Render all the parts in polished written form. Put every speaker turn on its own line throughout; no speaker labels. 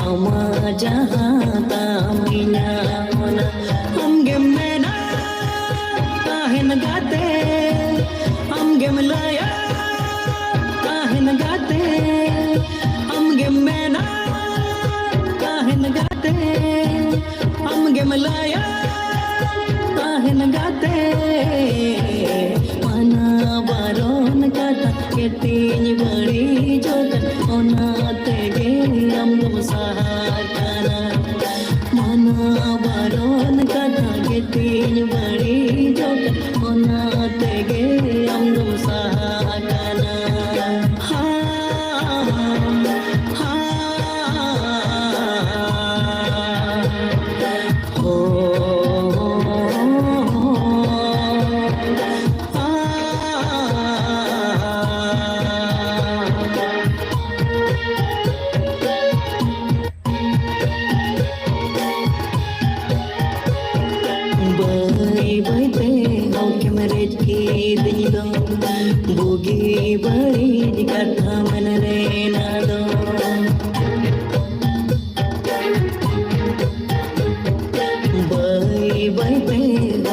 ama jahata mina ona hum game mein na kahin gaate hum game laya kahin gaate hum game mein na kahin gaate hum game laya kahin gaate mana baron kata ketini badi jokan ona tege amgam sahakana mana baron kata ketini badi jokan ona tege amgam sahakana ha ha ho bugi bari kata manare nado bai bai pe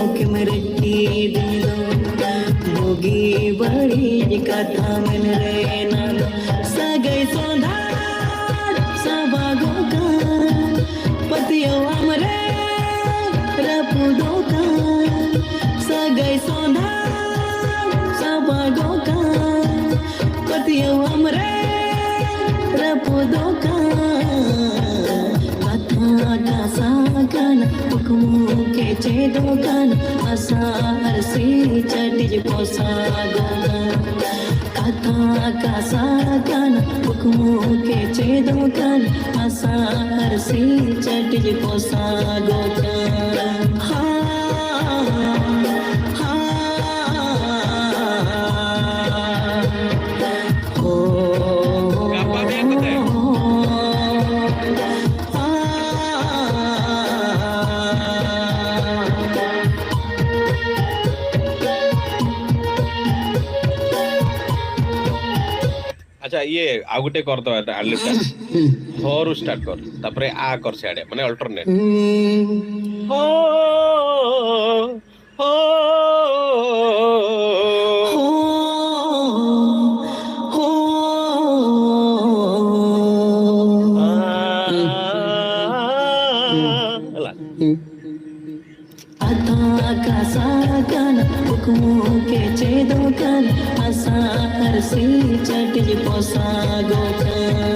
oke mere ki dilo bugi bari kata manare nado sagai sondha sabago ka patiyo amre rapudo ka sagai sondha sabagoka patiyo amre rapudoka katha ka sagan hukumu ke chedokan asar se chatij posagoka katha ka sagan hukumu ke chedokan asar se chatij posagoka ha
अच्छा ये आ गुटे कर दो आलिटा हो रु start कर तापरे आ कर सियाडे माने अल्टरनेट हो हो
हो
अला
आता का सागन हुकुmu के chedokan asar se chatij posagokan